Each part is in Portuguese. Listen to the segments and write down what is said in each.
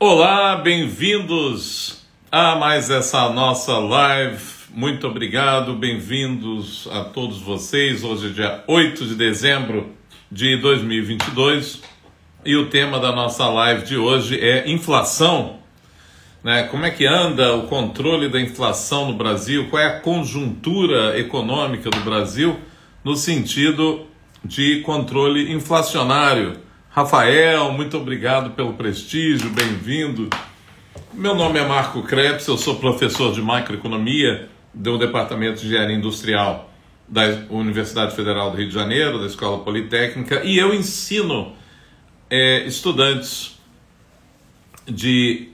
Olá, bem-vindos a mais essa nossa live. Muito obrigado, bem-vindos a todos vocês. Hoje é dia 8 de dezembro de 2022 e o tema da nossa live de hoje é inflação. Como é que anda o controle da inflação no Brasil? Qual é a conjuntura econômica do Brasil no sentido de controle inflacionário? Rafael, muito obrigado pelo prestígio, bem-vindo. Meu nome é Marco Krebs, eu sou professor de macroeconomia do Departamento de Engenharia Industrial da Universidade Federal do Rio de Janeiro, da Escola Politécnica, e eu ensino estudantes de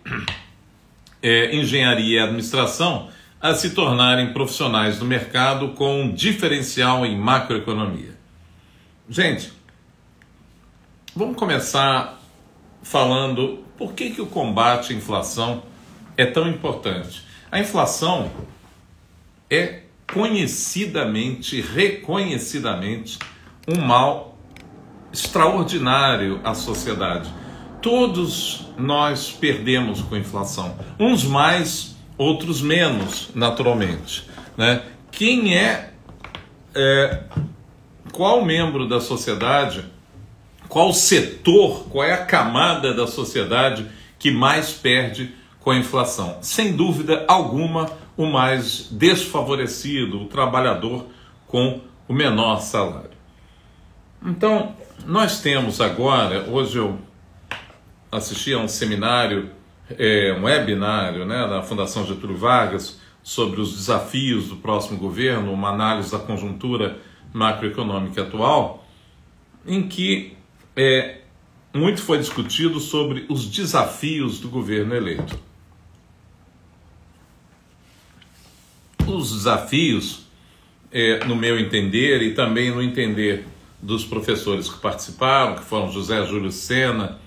engenharia e administração a se tornarem profissionais do mercado com um diferencial em macroeconomia. Gente, vamos começar falando por que o combate à inflação é tão importante. A inflação é reconhecidamente, um mal extraordinário à sociedade. Todos nós perdemos com a inflação, uns mais, outros menos, naturalmente, Qual membro da sociedade, qual setor, qual é a camada da sociedade que mais perde com a inflação? Sem dúvida alguma, o mais desfavorecido, o trabalhador com o menor salário. Então, nós temos agora, hoje eu assisti a um seminário, um webinário, da Fundação Getúlio Vargas sobre os desafios do próximo governo, uma análise da conjuntura macroeconômica atual, em que muito foi discutido sobre os desafios do governo eleito. Os desafios, no meu entender e também no entender dos professores que participaram, que foram José Júlio Sena,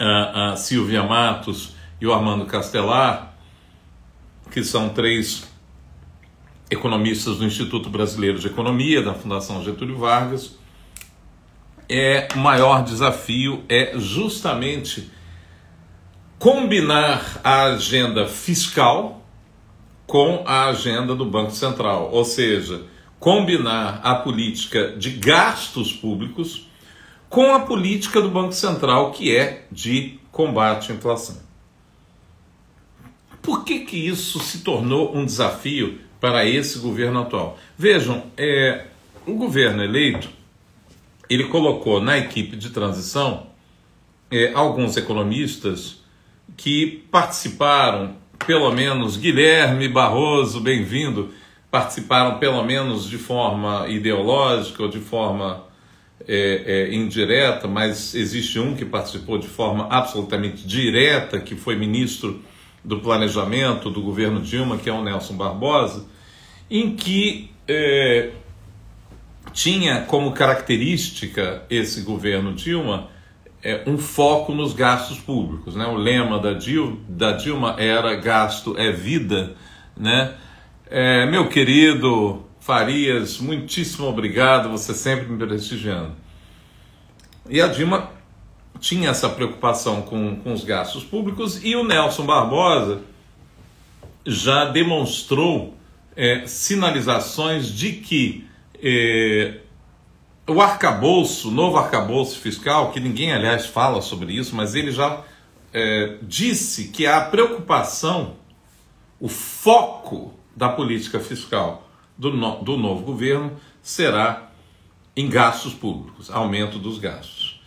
a Silvia Matos e o Armando Castelar, que são três economistas do Instituto Brasileiro de Economia, da Fundação Getúlio Vargas, o maior desafio é justamente combinar a agenda fiscal com a agenda do Banco Central, ou seja, combinar a política de gastos públicos com a política do Banco Central, que é de combate à inflação. Por que isso se tornou um desafio para esse governo atual? Vejam, o governo eleito, ele colocou na equipe de transição alguns economistas que participaram, pelo menos Guilherme Barroso, bem-vindo, participaram pelo menos de forma ideológica ou de forma indireta, mas existe um que participou de forma absolutamente direta, que foi ministro do Planejamento do governo Dilma, que é o Nelson Barbosa, em que tinha como característica esse governo Dilma um foco nos gastos públicos. O lema da Dilma era gasto é vida. Meu querido Farias, muitíssimo obrigado, você sempre me prestigiando. E a Dilma tinha essa preocupação com os gastos públicos, e o Nelson Barbosa já demonstrou sinalizações de que o novo arcabouço fiscal, que ninguém, aliás, fala sobre isso, mas ele já disse que a preocupação, o foco da política fiscal do novo governo será em gastos públicos, aumento dos gastos.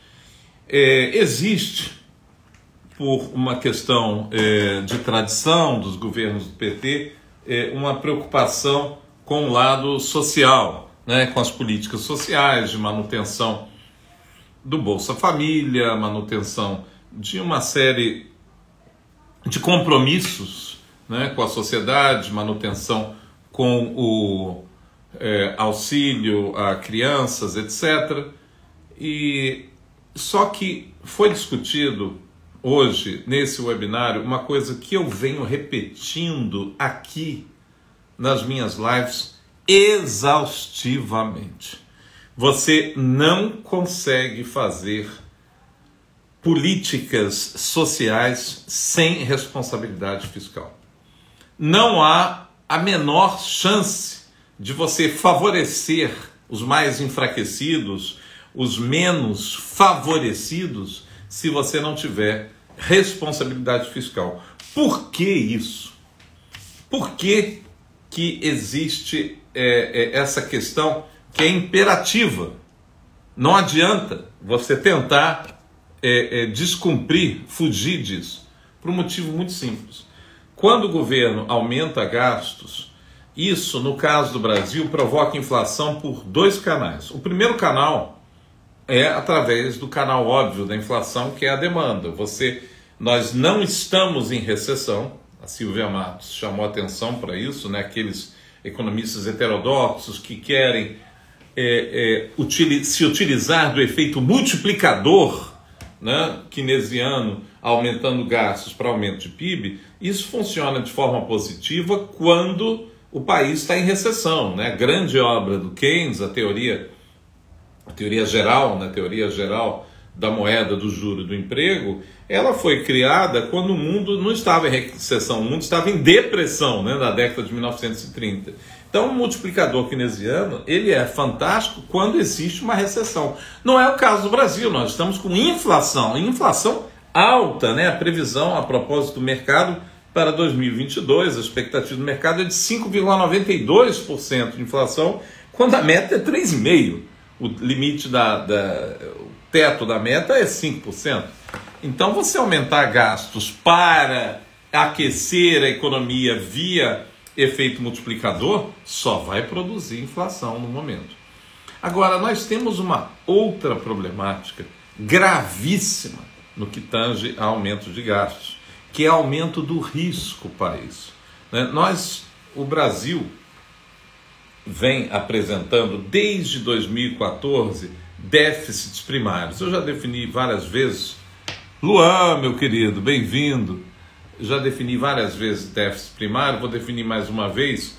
Existe, por uma questão de tradição dos governos do PT, uma preocupação com o lado social, com as políticas sociais, de manutenção do Bolsa Família, manutenção de uma série de compromissos com a sociedade, manutenção com o auxílio a crianças, etc. Só que foi discutido hoje, nesse webinário, uma coisa que eu venho repetindo aqui nas minhas lives exaustivamente. Você não consegue fazer políticas sociais sem responsabilidade fiscal. Não há a menor chance de você favorecer os mais enfraquecidos, os menos favorecidos, se você não tiver responsabilidade fiscal. Por que isso? Por que existe essa questão que é imperativa? Não adianta você tentar descumprir, fugir disso, por um motivo muito simples. Quando o governo aumenta gastos, isso, no caso do Brasil, provoca inflação por dois canais. O primeiro canal é através do canal óbvio da inflação, que é a demanda. Nós não estamos em recessão. A Silvia Matos chamou atenção para isso, né? Aqueles economistas heterodoxos que querem se utilizar do efeito multiplicador, né, keynesiano, aumentando gastos para aumento de PIB. Isso funciona de forma positiva quando o país está em recessão, né? Grande obra do Keynes, a teoria geral, né? Teoria geral da moeda, do juro, do emprego, ela foi criada quando o mundo não estava em recessão, o mundo estava em depressão, né? Na década de 1930. Então, o multiplicador keynesiano, ele é fantástico quando existe uma recessão. Não é o caso do Brasil, nós estamos com inflação alta, né? A previsão, a propósito do mercado, para 2022, a expectativa do mercado é de 5,92% de inflação, quando a meta é 3,5%. O limite o teto da meta é 5%. Então, você aumentar gastos para aquecer a economia via efeito multiplicador, só vai produzir inflação no momento. Agora, nós temos uma outra problemática gravíssima no que tange a aumento de gastos, que é aumento do risco para isso. O Brasil vem apresentando desde 2014 déficits primários. Eu já defini várias vezes. Luan, meu querido, bem-vindo. Já defini várias vezes déficit primário, vou definir mais uma vez.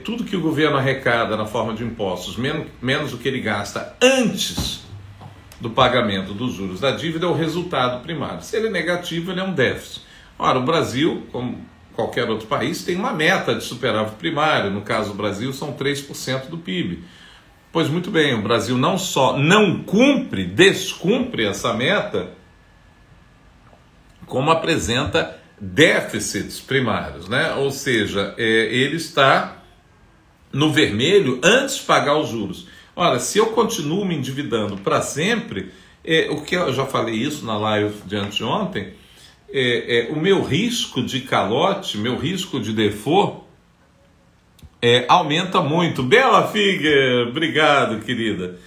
Tudo que o governo arrecada na forma de impostos, menos o que ele gasta antes do pagamento dos juros da dívida, é o resultado primário. Se ele é negativo, ele é um déficit. Ora, o Brasil, como qualquer outro país, tem uma meta de superávit primário. No caso do Brasil, são 3% do PIB. Pois muito bem, o Brasil não só não descumpre essa meta, como apresenta déficits primários, né? Ou seja, ele está no vermelho antes de pagar os juros. Ora, se eu continuo me endividando para sempre, o que eu já falei isso na live de anteontem, o meu risco de calote, meu risco de default aumenta muito. Bela Figuer, obrigado, querida.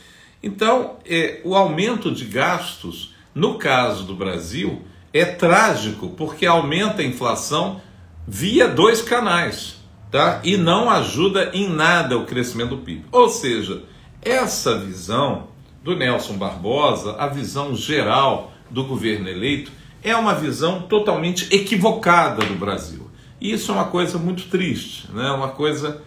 Então, o aumento de gastos, no caso do Brasil, é trágico, porque aumenta a inflação via dois canais, tá? E não ajuda em nada o crescimento do PIB. Ou seja, essa visão do Nelson Barbosa, a visão geral do governo eleito, é uma visão totalmente equivocada do Brasil. E isso é uma coisa muito triste, né? Uma coisa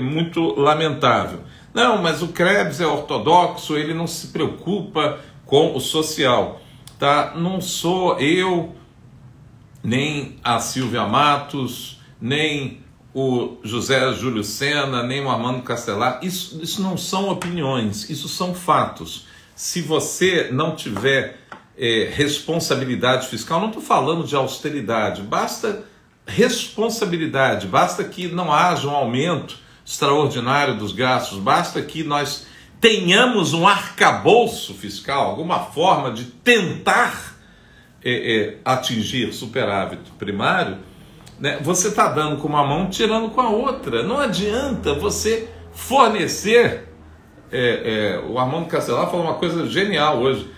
muito lamentável. Não, mas o Krebs é ortodoxo, ele não se preocupa com o social. Tá? Não sou eu, nem a Silvia Matos, nem o José Júlio Sena, nem o Armando Castelar. Isso não são opiniões, isso são fatos. Se você não tiver responsabilidade fiscal, não estou falando de austeridade, basta responsabilidade, basta que não haja um aumento extraordinário dos gastos, basta que nós tenhamos um arcabouço fiscal, alguma forma de tentar atingir superávit primário, né? Você está dando com uma mão, tirando com a outra. Não adianta você fornecer... o Armando Castelar falou uma coisa genial hoje,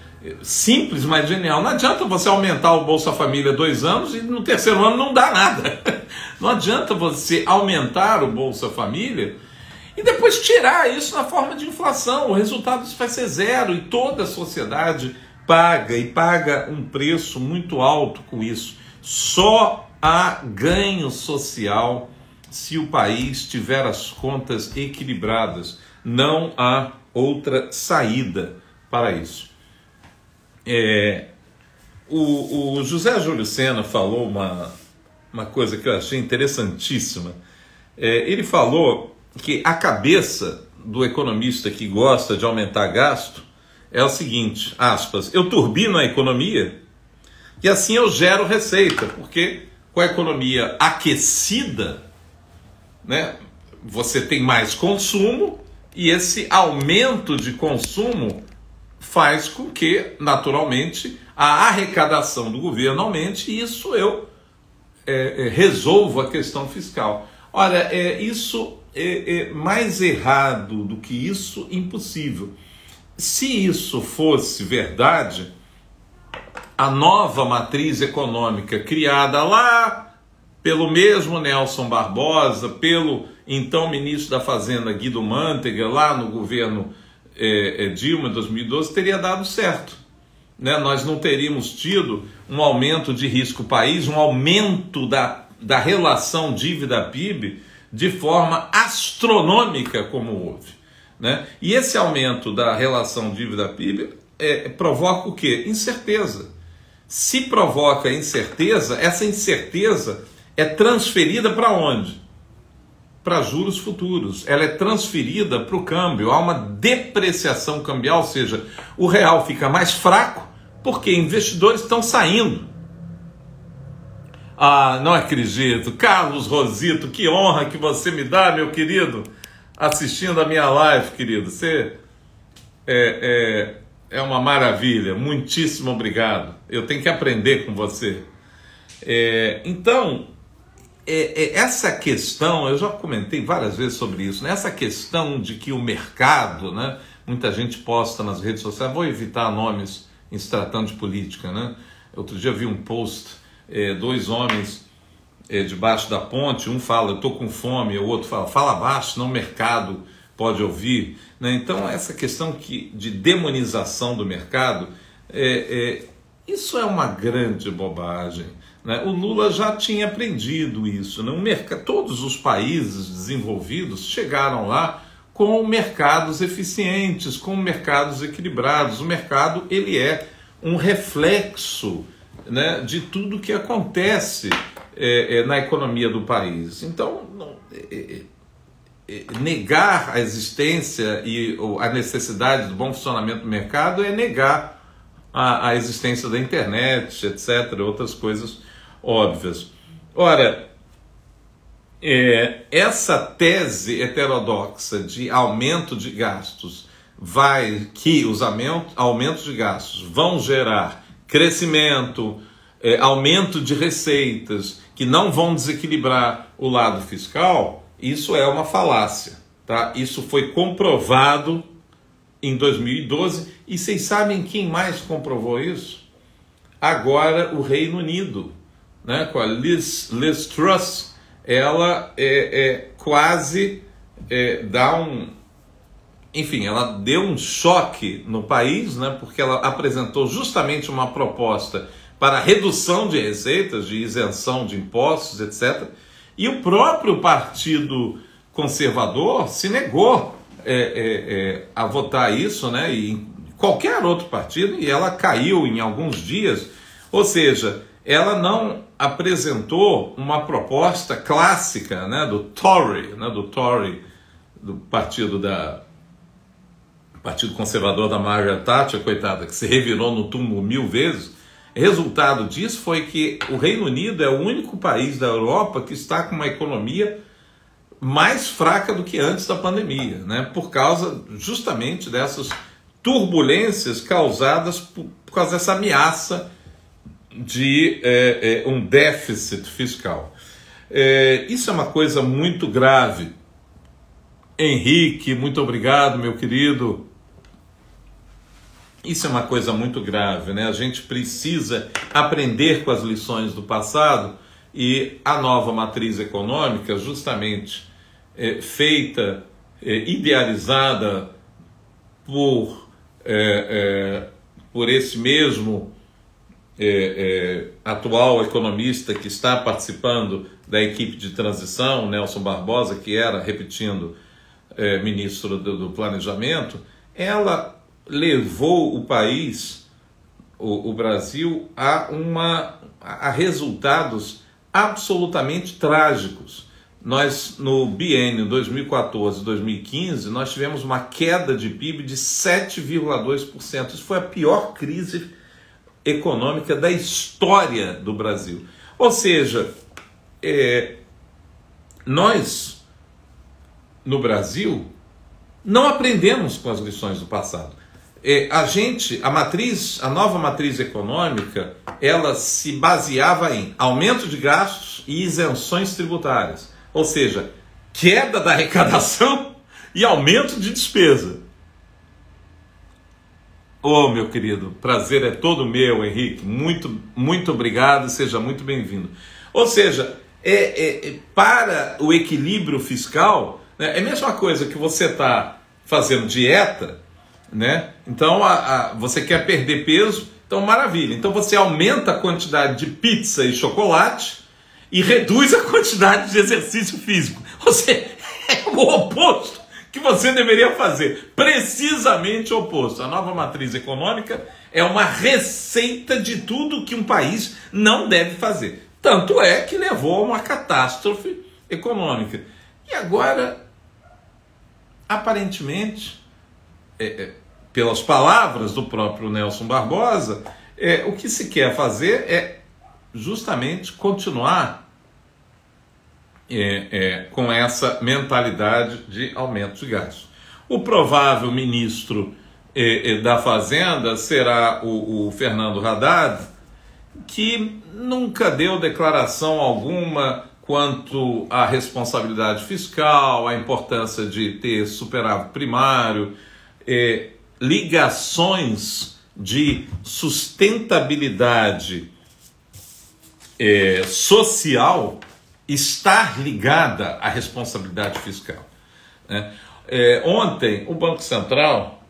simples, mas genial. Não adianta você aumentar o Bolsa Família 2 anos e no terceiro ano não dá nada. Não adianta você aumentar o Bolsa Família e depois tirar isso na forma de inflação. O resultado disso vai ser zero e toda a sociedade paga, e paga um preço muito alto com isso. Só há ganho social se o país tiver as contas equilibradas. Não há outra saída para isso. o José Júlio Sena falou uma coisa que eu achei interessantíssima. Ele falou que a cabeça do economista que gosta de aumentar gasto é o seguinte, aspas, eu turbino a economia e assim eu gero receita, porque com a economia aquecida, né, você tem mais consumo e esse aumento de consumo faz com que, naturalmente, a arrecadação do governo aumente e isso eu resolvo a questão fiscal. Olha, isso é mais errado do que isso, impossível. Se isso fosse verdade, a nova matriz econômica criada lá pelo mesmo Nelson Barbosa, pelo então ministro da Fazenda Guido Mantega, lá no governo Dilma em 2012, teria dado certo. Né? Nós não teríamos tido um aumento de risco país, um aumento da relação dívida-PIB de forma astronômica como houve. Né? E esse aumento da relação dívida-PIB provoca o quê? Incerteza. Se provoca incerteza, essa incerteza é transferida para onde? Para juros futuros. Ela é transferida para o câmbio. Há uma depreciação cambial, ou seja, o real fica mais fraco porque investidores estão saindo. Ah, não acredito. Carlos Rosito, que honra que você me dá, meu querido, assistindo a minha live, querido. Você é uma maravilha. Muitíssimo obrigado. Eu tenho que aprender com você. Então, essa questão, eu já comentei várias vezes sobre isso, né? Essa questão de que o mercado, né? Muita gente posta nas redes sociais, vou evitar nomes em se tratando de política, né? Outro dia vi um post, dois homens debaixo da ponte, um fala, eu estou com fome, o outro fala, fala baixo, não o mercado pode ouvir. Né? Então, essa questão de demonização do mercado, isso é uma grande bobagem. Né? O Lula já tinha aprendido isso. Né? Todos os países desenvolvidos chegaram lá com mercados eficientes, com mercados equilibrados. O mercado ele é um reflexo, né, de tudo que acontece na economia do país. Então, negar a existência e a necessidade do bom funcionamento do mercado é negar a existência da internet, etc., outras coisas óbvias. Ora, essa tese heterodoxa de aumento de gastos que os aumentos de gastos vão gerar crescimento, aumento de receitas que não vão desequilibrar o lado fiscal, isso é uma falácia. Tá? Isso foi comprovado em 2012 e vocês sabem quem mais comprovou isso? Agora o Reino Unido, né? Com a Liz Truss, ela quase dá enfim, ela deu um choque no país, né? Porque ela apresentou justamente uma proposta para redução de receitas, de isenção de impostos, etc. E o próprio Partido Conservador se negou a votar isso, né? E qualquer outro partido, e ela caiu em alguns dias. Ou seja, ela não apresentou uma proposta clássica, né, do Tory, do Partido Conservador da Margaret Thatcher, coitada, que se revirou no túmulo 1000 vezes. Resultado disso foi que o Reino Unido é o único país da Europa que está com uma economia mais fraca do que antes da pandemia, né? Por causa justamente dessas turbulências causadas por causa dessa ameaça de um déficit fiscal. Isso é uma coisa muito grave. Henrique, muito obrigado, meu querido. Isso é uma coisa muito grave, né? A gente precisa aprender com as lições do passado e a nova matriz econômica, justamente feita, idealizada por esse mesmo atual economista que está participando da equipe de transição, Nelson Barbosa, que era, repetindo, ministro do Planejamento, ela levou o país o Brasil a resultados absolutamente trágicos. Nós, no biênio 2014-2015, nós tivemos uma queda de PIB de 7,2%. Isso foi a pior crise econômica da história do Brasil. Ou seja, nós, no Brasil, não aprendemos com as lições do passado. A nova matriz econômica, ela se baseava em aumento de gastos e isenções tributárias. Ou seja, queda da arrecadação e aumento de despesa. Meu querido, prazer é todo meu, Henrique. Muito, muito obrigado, seja muito bem-vindo. Ou seja, para o equilíbrio fiscal, né, é a mesma coisa que você está fazendo dieta, né? Então, você quer perder peso, então maravilha. Então você aumenta a quantidade de pizza e chocolate e reduz a quantidade de exercício físico. Ou seja, é o oposto que você deveria fazer. Precisamente o oposto. A nova matriz econômica é uma receita de tudo que um país não deve fazer. Tanto é que levou a uma catástrofe econômica. E agora, aparentemente, pelas palavras do próprio Nelson Barbosa, o que se quer fazer é justamente continuar com essa mentalidade de aumento de gastos. O provável ministro da Fazenda será o Fernando Haddad, que nunca deu declaração alguma quanto à responsabilidade fiscal, à importância de ter superávit primário, ligações de sustentabilidade social estar ligada à responsabilidade fiscal, né? Ontem, o Banco Central,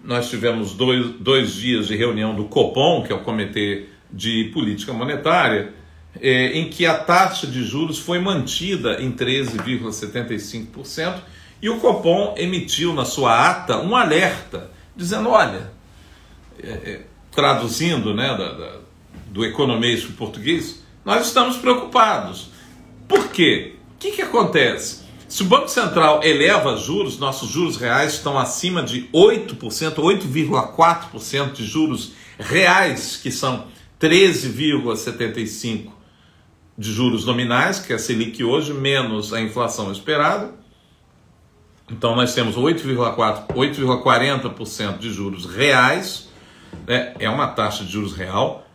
nós tivemos dois dias de reunião do Copom, que é o Comitê de Política Monetária, em que a taxa de juros foi mantida em 13,75%, e o Copom emitiu na sua ata um alerta, dizendo, olha, traduzindo, né, do economês para o português, nós estamos preocupados. Por quê? O que acontece? Se o Banco Central eleva juros, nossos juros reais estão acima de 8%, 8,4% de juros reais, que são 13,75% de juros nominais, que é a Selic hoje, menos a inflação esperada. Então nós temos 8,40% de juros reais, né? É uma taxa de juros real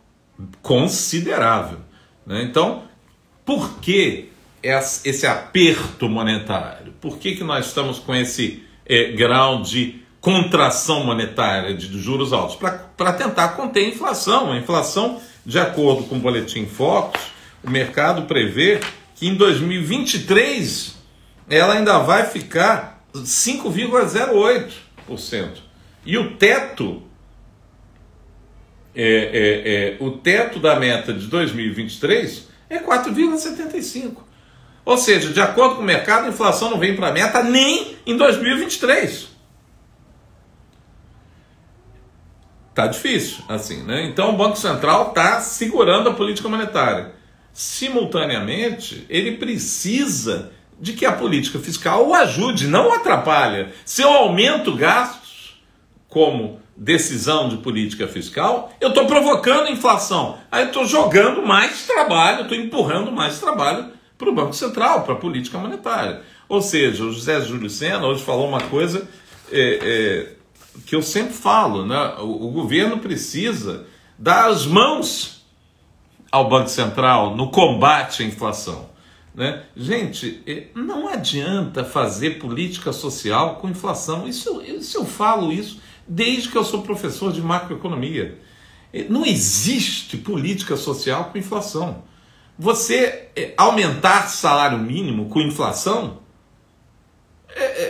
considerável, né? Então, por que esse aperto monetário? Por que nós estamos com esse grau de contração monetária de juros altos? Para tentar conter a inflação. A inflação, de acordo com o Boletim Focus, o mercado prevê que em 2023 ela ainda vai ficar 5,08%. E o teto da meta de 2023 é 4,75%. Ou seja, de acordo com o mercado, a inflação não vem para a meta nem em 2023. Tá difícil, assim, né? Então o Banco Central está segurando a política monetária. Simultaneamente, ele precisa de que a política fiscal o ajude, não o atrapalha. Se eu aumento gastos como decisão de política fiscal, eu estou provocando inflação. Aí eu estou jogando mais trabalho, estou empurrando mais trabalho para o Banco Central, para a política monetária. Ou seja, o José Júlio Sena hoje falou uma coisa que eu sempre falo, né? O governo precisa dar as mãos ao Banco Central no combate à inflação, né? Gente, não adianta fazer política social com inflação. Eu falo isso desde que eu sou professor de macroeconomia. Não existe política social com inflação. Você aumentar salário mínimo com inflação,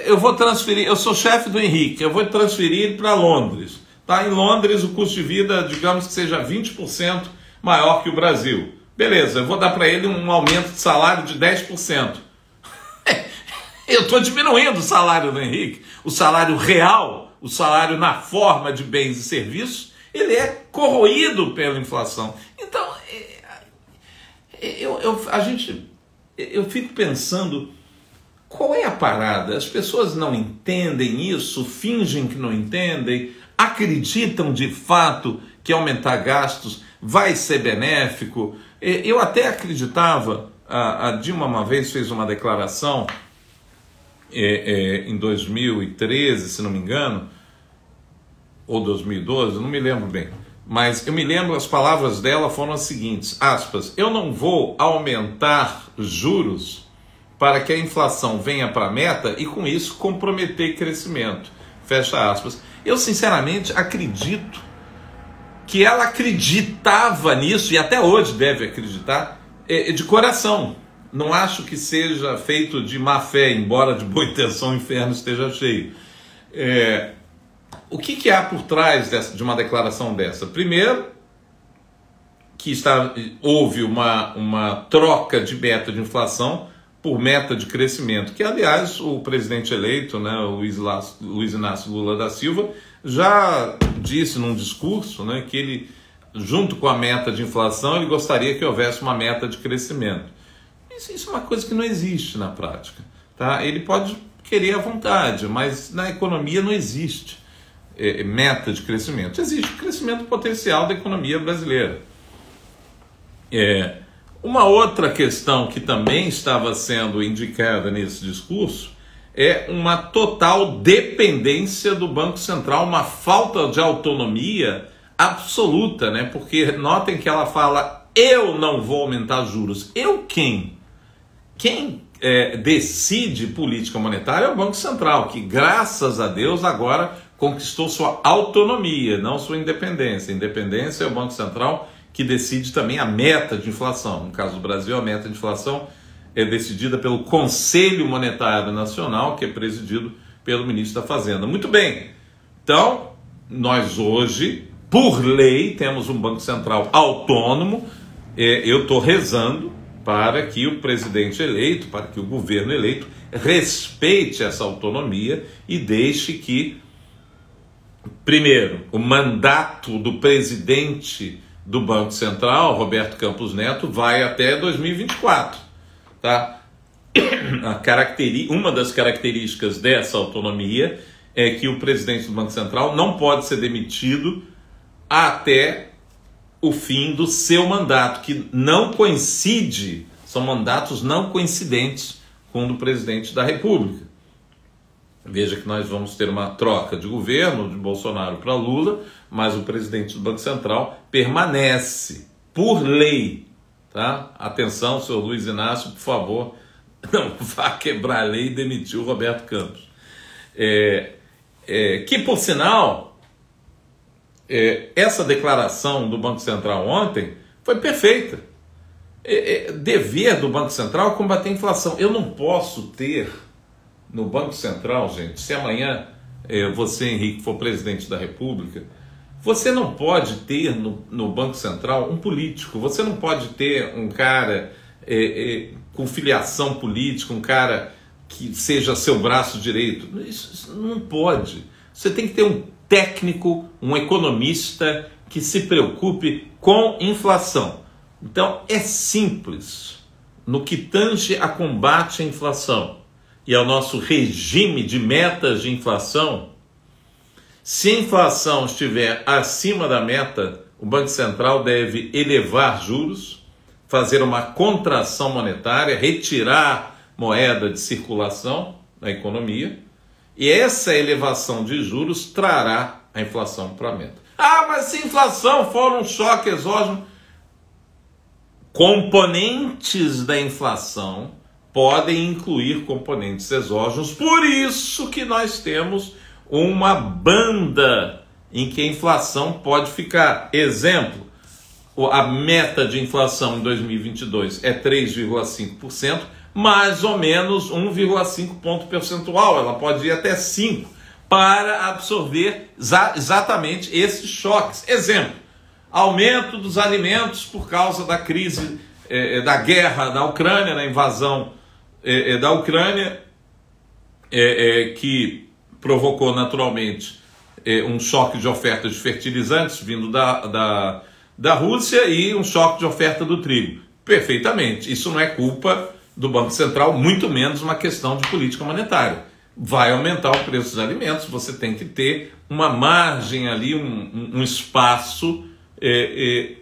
eu vou transferir, eu sou chefe do Henrique, eu vou transferir para Londres. Tá? Em Londres o custo de vida, digamos que seja 20% maior que o Brasil. Beleza, eu vou dar para ele um aumento de salário de 10%. Eu estou diminuindo o salário do Henrique, o salário real, o salário na forma de bens e serviços, ele é corroído pela inflação. Então, eu fico pensando, qual é a parada? As pessoas não entendem isso, fingem que não entendem, acreditam de fato que aumentar gastos vai ser benéfico. Eu até acreditava, a Dilma uma vez fez uma declaração em 2013, se não me engano, ou 2012, não me lembro bem, mas eu me lembro, as palavras dela foram as seguintes, aspas, eu não vou aumentar juros para que a inflação venha para a meta e com isso comprometer crescimento, fecha aspas. Eu sinceramente acredito que ela acreditava nisso, e até hoje deve acreditar, de coração. Não acho que seja feito de má fé, embora de boa intenção o inferno esteja cheio. O que há por trás de uma declaração dessa? Primeiro, que houve uma troca de meta de inflação por meta de crescimento, que aliás o presidente eleito, né, o Luiz Inácio Lula da Silva, já disse num discurso, né, que ele, junto com a meta de inflação, ele gostaria que houvesse uma meta de crescimento. Isso é uma coisa que não existe na prática, tá? Ele pode querer à vontade, mas na economia não existe meta de crescimento. Existe crescimento potencial da economia brasileira. Uma outra questão que também estava sendo indicada nesse discurso é uma total dependência do Banco Central, uma falta de autonomia absoluta, né? Porque notem que ela fala, eu não vou aumentar juros. Eu quem? Quem decide política monetária é o Banco Central, que graças a Deus agora conquistou sua autonomia, não sua independência. Independência é o Banco Central que decide também a meta de inflação. No caso do Brasil, a meta de inflação é decidida pelo Conselho Monetário Nacional, que é presidido pelo ministro da Fazenda. Muito bem, então nós hoje, por lei, temos um Banco Central autônomo. Eu estou rezando para que o presidente eleito, para que o governo eleito respeite essa autonomia e deixe que, primeiro, o mandato do presidente do Banco Central, Roberto Campos Neto, vai até 2024, tá? Uma das características dessa autonomia é que o presidente do Banco Central não pode ser demitido até o fim do seu mandato, que não coincide, são mandatos não coincidentes com o do presidente da República. Veja que nós vamos ter uma troca de governo de Bolsonaro para Lula, mas o presidente do Banco Central permanece por lei, tá? Atenção, senhor Luiz Inácio, por favor, não vá quebrar a lei e demitir o Roberto Campos. Que, por sinal, essa declaração do Banco Central ontem foi perfeita. Dever do Banco Central é combater a inflação. Eu não posso ter no Banco Central, gente, se amanhã você, Henrique, for presidente da República, você não pode ter no Banco Central um político, você não pode ter um cara com filiação política, um cara que seja seu braço direito. Isso não pode. Você tem que ter um técnico, um economista que se preocupe com inflação. Então, é simples. No que tange a combate à inflação e ao nosso regime de metas de inflação, se a inflação estiver acima da meta, o Banco Central deve elevar juros, fazer uma contração monetária, retirar moeda de circulação na economia, e essa elevação de juros trará a inflação para a meta. Mas se a inflação for um choque exógeno, componentes da inflação podem incluir componentes exógenos, por isso que nós temos uma banda em que a inflação pode ficar. Exemplo, a meta de inflação em 2022 é 3,5%, mais ou menos 1,5 ponto percentual, ela pode ir até 5%, para absorver exatamente esses choques. Exemplo, aumento dos alimentos por causa da crise, da guerra da Ucrânia, da invasão da Ucrânia, que provocou naturalmente um choque de oferta de fertilizantes vindo da Rússia e um choque de oferta do trigo. Perfeitamente. Isso não é culpa do Banco Central, muito menos uma questão de política monetária. Vai aumentar o preço dos alimentos, você tem que ter uma margem ali, um espaço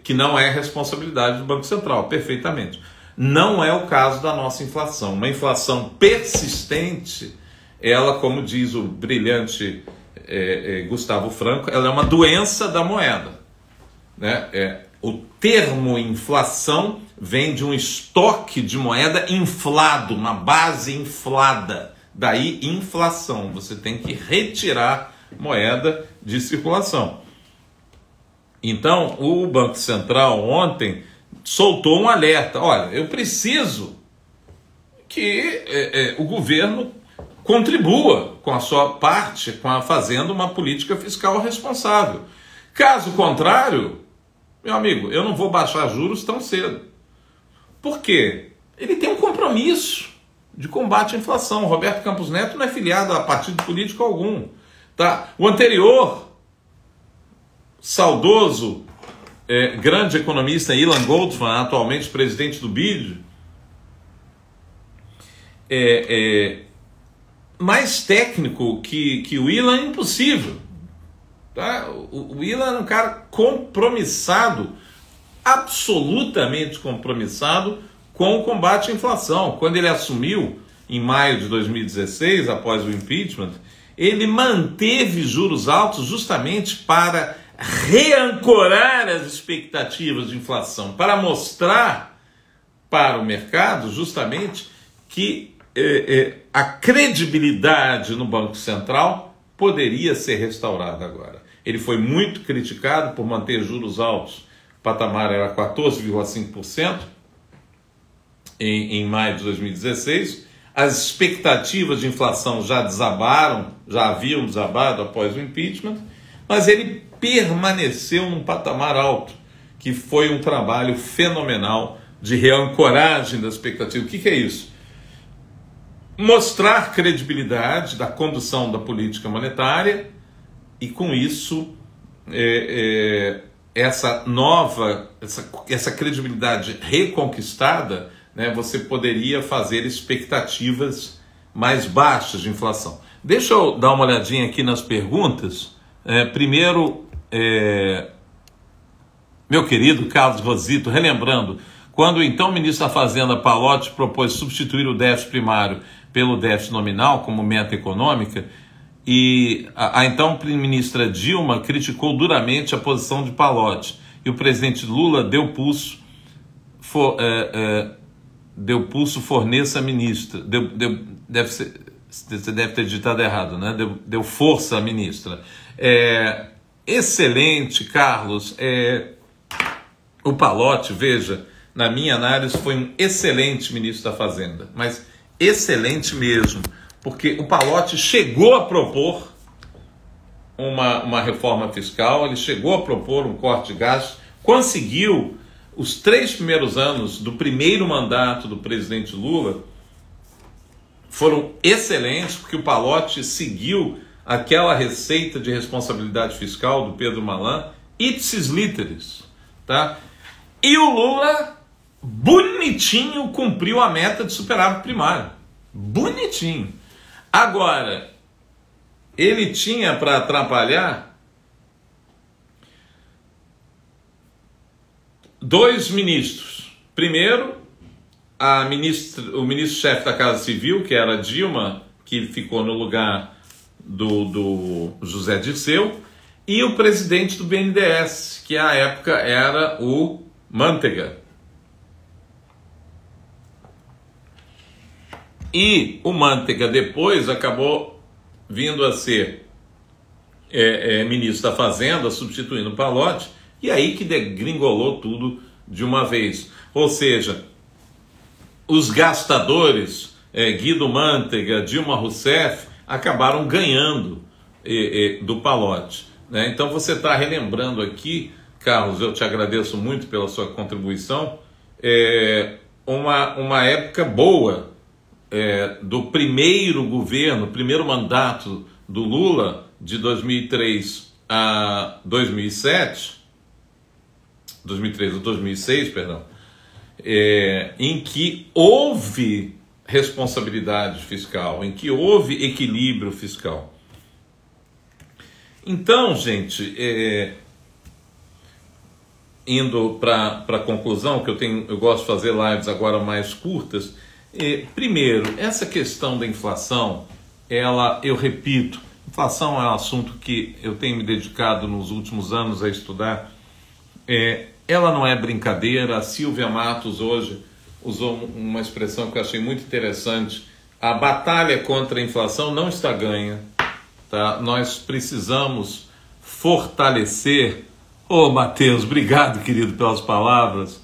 que não é responsabilidade do Banco Central, perfeitamente. Não é o caso da nossa inflação. Uma inflação persistente, ela, como diz o brilhante Gustavo Franco, ela é uma doença da moeda, né? O termo inflação vem de um estoque de moeda inflado, uma base inflada. Daí inflação, você tem que retirar moeda de circulação. Então, o Banco Central ontem soltou um alerta. Olha, eu preciso que o governo contribua com a sua parte, fazendo uma política fiscal responsável. Caso contrário, meu amigo, eu não vou baixar juros tão cedo. Por quê? Ele tem um compromisso de combate à inflação. O Roberto Campos Neto não é filiado a partido político algum. Tá? O anterior, saudoso, grande economista Ilan Goldman, atualmente presidente do BID, mais técnico que o Ilan é impossível. Tá? O Ilan é um cara compromissado, absolutamente compromissado com o combate à inflação. Quando ele assumiu, em maio de 2016, após o impeachment, ele manteve juros altos justamente para reancorar as expectativas de inflação, para mostrar para o mercado justamente que a credibilidade no Banco Central poderia ser restaurada agora. Ele foi muito criticado por manter juros altos, o patamar era 14,5% em maio de 2016, as expectativas de inflação já haviam desabado após o impeachment, mas ele permaneceu num patamar alto, que foi um trabalho fenomenal de reancoragem da expectativa. O que é isso? Mostrar credibilidade da condução da política monetária e, com isso, essa credibilidade reconquistada, né, você poderia fazer expectativas mais baixas de inflação. Deixa eu dar uma olhadinha aqui nas perguntas. Primeiro, meu querido Carlos Rosito, relembrando, quando o então ministro da Fazenda Pallotti propôs substituir o déficit primário pelo déficit nominal como meta econômica, e a então ministra Dilma criticou duramente a posição de Pallotti, e o presidente Lula deu pulso forneça a ministra, você deve ter digitado errado, né? Deu força à ministra. Excelente, Carlos. O Pallotti, veja, na minha análise, foi um excelente ministro da Fazenda, mas excelente mesmo, porque o Pallotti chegou a propor uma reforma fiscal, ele chegou a propor um corte de gastos, conseguiu. Os 3 primeiros anos do primeiro mandato do presidente Lula foram excelentes, porque o Pallotti seguiu aquela receita de responsabilidade fiscal do Pedro Malan, ipsis literis, tá? E o Lula, bonitinho, cumpriu a meta de superávit primário. Bonitinho. Agora, ele tinha para atrapalhar 2 ministros. Primeiro, o ministro-chefe da Casa Civil, que era Dilma, que ficou no lugar do José Dirceu, e o presidente do BNDES, que à época era o Manteiga. E o Manteiga depois acabou vindo a ser ministro da Fazenda, substituindo o Pallotti, e aí que degringolou tudo de uma vez. Ou seja, os gastadores, Guido Manteiga, Dilma Rousseff, acabaram ganhando do Pallotti, né? Então você está relembrando aqui, Carlos, eu te agradeço muito pela sua contribuição, uma época boa do primeiro governo, primeiro mandato do Lula, de 2003 a 2007, 2003 ou 2006, perdão, em que houve responsabilidade fiscal, em que houve equilíbrio fiscal. Então, gente, indo para a conclusão, que eu gosto de fazer lives agora mais curtas, primeiro, essa questão da inflação, eu repito, inflação é um assunto que eu tenho me dedicado nos últimos anos a estudar. Ela não é brincadeira. A Silvia Matos hoje usou uma expressão que eu achei muito interessante. A batalha contra a inflação não está ganha. Tá? Nós precisamos fortalecer... Ô, Matheus, obrigado, querido, pelas palavras.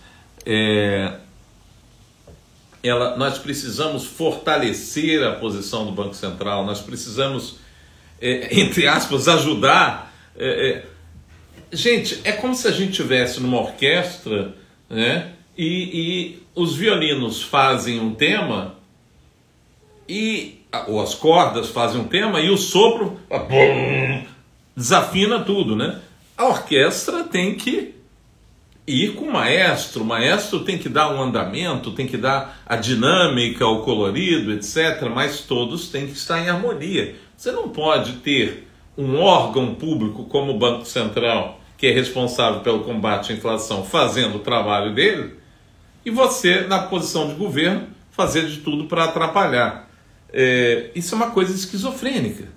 Nós precisamos fortalecer a posição do Banco Central. Nós precisamos, entre aspas, ajudar... Gente, é como se a gente estivesse numa orquestra, né? E os violinos fazem um tema, ou as cordas fazem um tema, e o sopro desafina tudo, né? A orquestra tem que ir com o maestro tem que dar um andamento, tem que dar a dinâmica, o colorido, etc., mas todos têm que estar em harmonia. Você não pode ter um órgão público como o Banco Central, que é responsável pelo combate à inflação, fazendo o trabalho dele, e você, na posição de governo, fazer de tudo para atrapalhar. Isso é uma coisa esquizofrênica.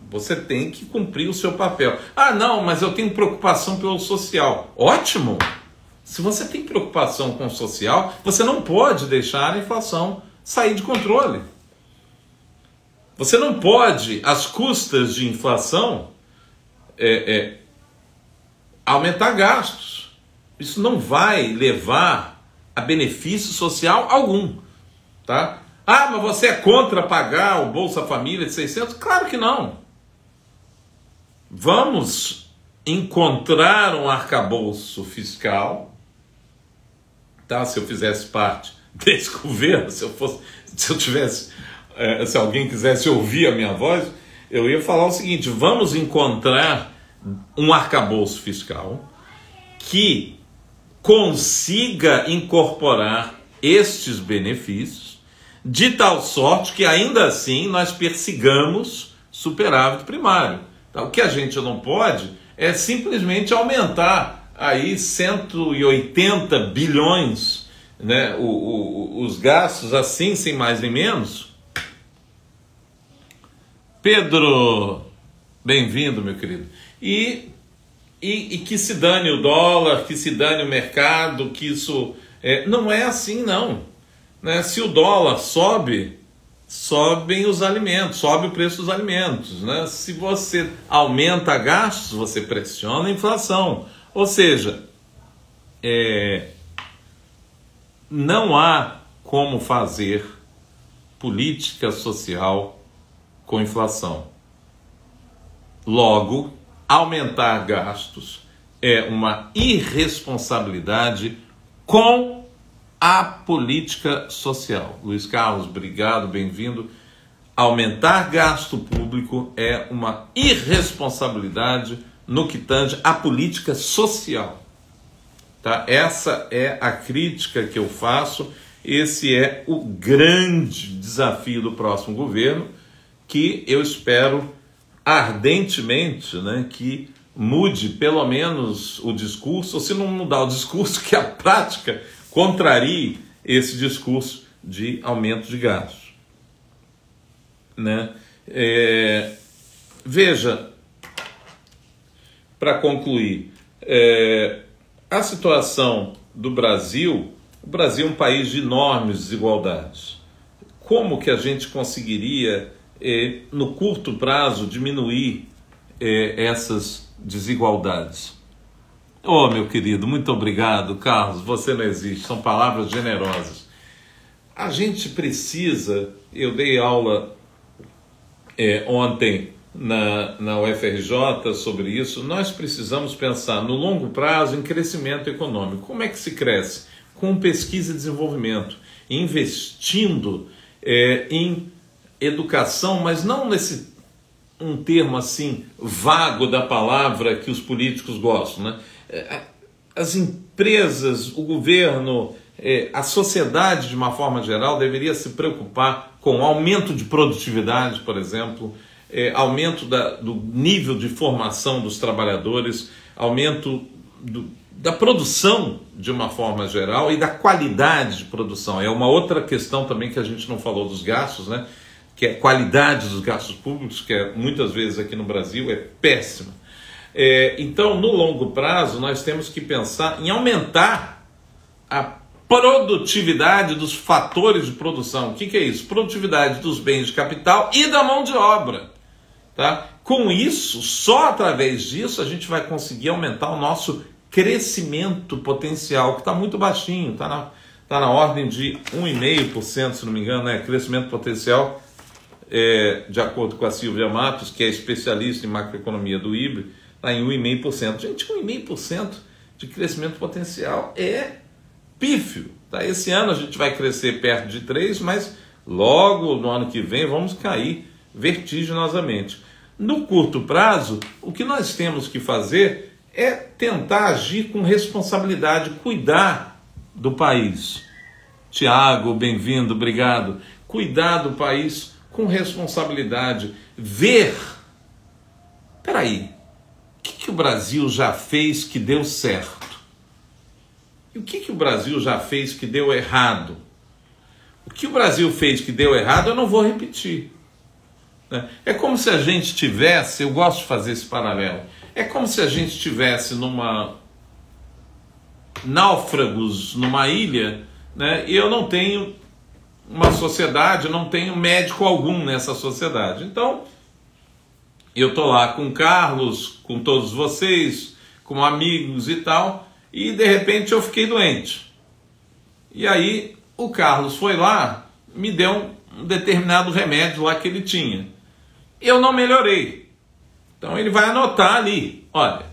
Você tem que cumprir o seu papel. Ah, não, mas eu tenho preocupação pelo social. Ótimo! Se você tem preocupação com o social, você não pode deixar a inflação sair de controle. Você não pode, às custas de inflação, aumentar gastos. Isso não vai levar a benefício social algum, tá? Ah, mas você é contra pagar o Bolsa Família de 600? Claro que não. Vamos encontrar um arcabouço fiscal, tá? Se eu fizesse parte desse governo, se alguém quisesse ouvir a minha voz, eu ia falar o seguinte: vamos encontrar um arcabouço fiscal que consiga incorporar estes benefícios de tal sorte que ainda assim nós persigamos superávit primário. Tá? O que a gente não pode é simplesmente aumentar aí 180 bilhões, né, os gastos assim, sem mais nem menos. Pedro, bem-vindo, meu querido. E que se dane o dólar, que se dane o mercado, que isso... não é assim, não. Né? Se o dólar sobe, sobem os alimentos, sobe o preço dos alimentos. Né? Se você aumenta gastos, você pressiona a inflação. Ou seja, não há como fazer política social com inflação. Logo, aumentar gastos é uma irresponsabilidade com a política social. Luiz Carlos, obrigado, bem-vindo. Aumentar gasto público é uma irresponsabilidade no que tange à política social. Tá? Essa é a crítica que eu faço. Esse é o grande desafio do próximo governo, que eu espero ardentemente, né, que mude pelo menos o discurso, ou se não mudar o discurso, que a prática contrarie esse discurso de aumento de gastos. Né? Veja, para concluir, a situação do Brasil, o Brasil é um país de enormes desigualdades. Como que a gente conseguiria, no curto prazo, diminuir essas desigualdades? Oh, meu querido, muito obrigado, Carlos, você não existe, são palavras generosas. A gente precisa, eu dei aula ontem na UFRJ sobre isso, nós precisamos pensar no longo prazo em crescimento econômico. Como é que se cresce? Com pesquisa e desenvolvimento, investindo em educação, mas não um termo assim vago da palavra que os políticos gostam, né? As empresas, o governo, a sociedade de uma forma geral deveria se preocupar com aumento de produtividade, por exemplo, aumento do nível de formação dos trabalhadores, aumento da produção de uma forma geral e da qualidade de produção. É uma outra questão também que a gente não falou dos gastos, né? Que é a qualidade dos gastos públicos, que muitas vezes aqui no Brasil é péssima. Então, no longo prazo, nós temos que pensar em aumentar a produtividade dos fatores de produção. O que é isso? Produtividade dos bens de capital e da mão de obra. Tá? Com isso, só através disso, a gente vai conseguir aumentar o nosso crescimento potencial, que está muito baixinho, está na ordem de 1,5%, se não me engano, né? Crescimento potencial, de acordo com a Silvia Matos, que é especialista em macroeconomia do IBRE, está em 1,5%. Gente, 1,5% de crescimento potencial é pífio. Tá? Esse ano a gente vai crescer perto de 3%, mas logo no ano que vem vamos cair vertiginosamente. No curto prazo, o que nós temos que fazer é tentar agir com responsabilidade, cuidar do país. Tiago, bem-vindo, obrigado. Cuidar do país com responsabilidade. Ver, peraí, o que o Brasil já fez que deu certo? E o que o Brasil já fez que deu errado? O que o Brasil fez que deu errado eu não vou repetir. É como se a gente tivesse, eu gosto de fazer esse paralelo, é como se a gente estivesse náufragos numa ilha, né, e eu não tenho uma sociedade, eu não tenho médico algum nessa sociedade. Então, eu estou lá com o Carlos, com todos vocês, com amigos e tal, e de repente eu fiquei doente. E aí o Carlos foi lá, me deu um determinado remédio lá que ele tinha. Eu não melhorei. Então ele vai anotar ali, olha,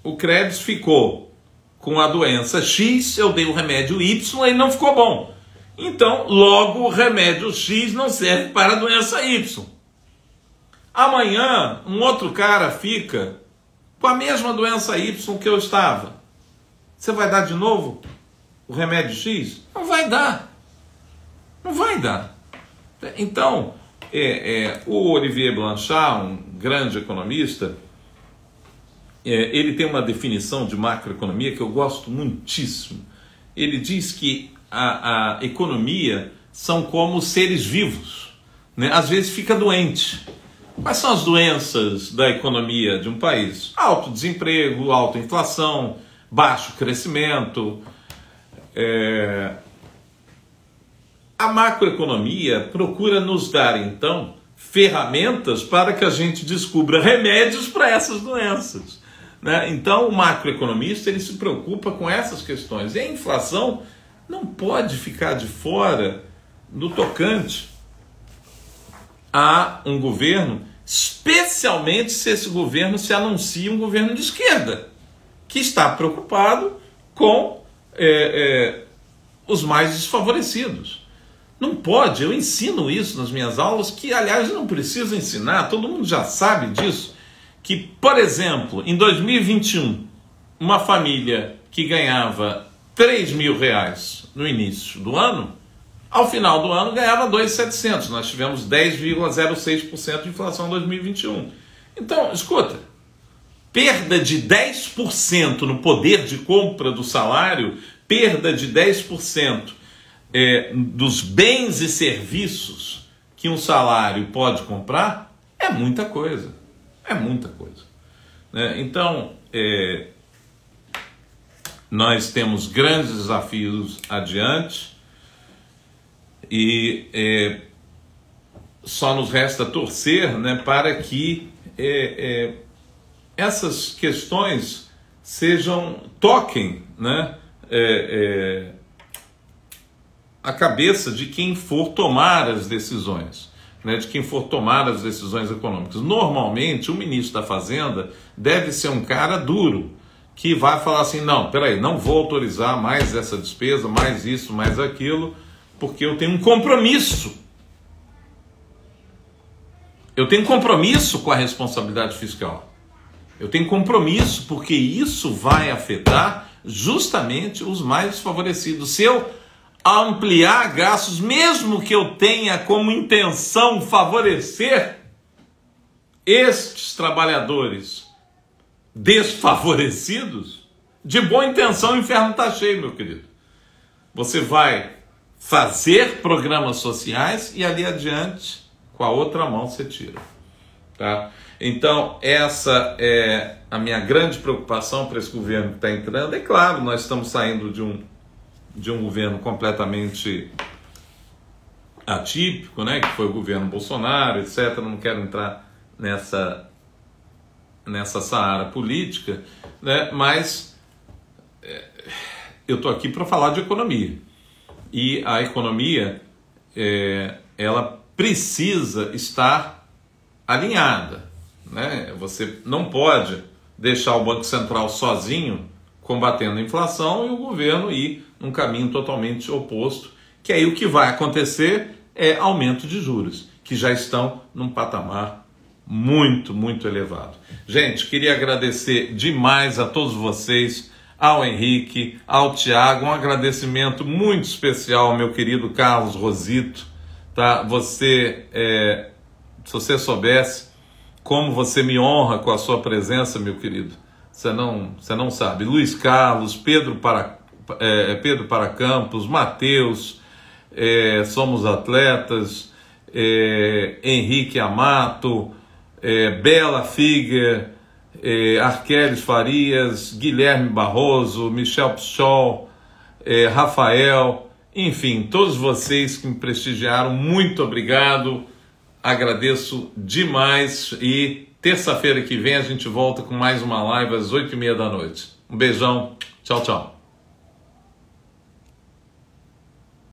o Krebs ficou com a doença X, eu dei o remédio Y, ele não ficou bom. Então, logo o remédio X não serve para a doença Y. Amanhã, um outro cara fica com a mesma doença Y que eu estava. Você vai dar de novo o remédio X? Não vai dar. Não vai dar. Então, o Olivier Blanchard, um grande economista, ele tem uma definição de macroeconomia que eu gosto muitíssimo. Ele diz que a economia são como seres vivos, né? Às vezes fica doente. Quais são as doenças da economia de um país? Alto desemprego, alta inflação, baixo crescimento. A macroeconomia procura nos dar, então, ferramentas para que a gente descubra remédios para essas doenças, né? Então, o macroeconomista ele se preocupa com essas questões. E a inflação não pode ficar de fora no tocante a um governo, especialmente se esse governo se anuncia um governo de esquerda, que está preocupado com os mais desfavorecidos. Não pode, eu ensino isso nas minhas aulas, que aliás eu não preciso ensinar, todo mundo já sabe disso, que, por exemplo, em 2021, uma família que ganhava R$3.000 no início do ano, ao final do ano ganhava 2.700. Nós tivemos 10,06% de inflação em 2021. Então, escuta, perda de 10% no poder de compra do salário, perda de 10% dos bens e serviços que um salário pode comprar, é muita coisa. É muita coisa. Né? Então, nós temos grandes desafios adiante e só nos resta torcer, né, para que essas questões toquem, né, a cabeça de quem for tomar as decisões, né, de quem for tomar as decisões econômicas. Normalmente, o ministro da Fazenda deve ser um cara duro, que vai falar assim, não, peraí, não vou autorizar mais essa despesa, mais isso, mais aquilo, porque eu tenho um compromisso. Eu tenho compromisso com a responsabilidade fiscal. Eu tenho compromisso porque isso vai afetar justamente os mais desfavorecidos. Se eu ampliar gastos, mesmo que eu tenha como intenção favorecer estes trabalhadores desfavorecidos, de boa intenção o inferno está cheio, meu querido. Você vai fazer programas sociais e ali adiante, com a outra mão, você tira. Tá? Então, essa é a minha grande preocupação para esse governo que está entrando. É claro, nós estamos saindo de um governo completamente atípico, né, que foi o governo Bolsonaro, etc. Não quero entrar nessa seara política, né, mas eu estou aqui para falar de economia. E a economia, ela precisa estar alinhada, né? Você não pode deixar o Banco Central sozinho combatendo a inflação e o governo ir num caminho totalmente oposto, que aí o que vai acontecer é aumento de juros, que já estão num patamar muito, muito elevado. Gente, queria agradecer demais a todos vocês, ao Henrique, ao Tiago, um agradecimento muito especial ao meu querido Carlos Rosito, tá? Você, se você soubesse como você me honra com a sua presença, meu querido, você não sabe. Luiz Carlos, Pedro para Campos, Matheus, Somos Atletas, Henrique Amato, Bela Figuer, Arqueles Farias, Guilherme Barroso, Michel Pichol, Rafael, enfim, todos vocês que me prestigiaram, muito obrigado, agradeço demais e terça-feira que vem a gente volta com mais uma live às 8h30 da noite. Um beijão, tchau, tchau.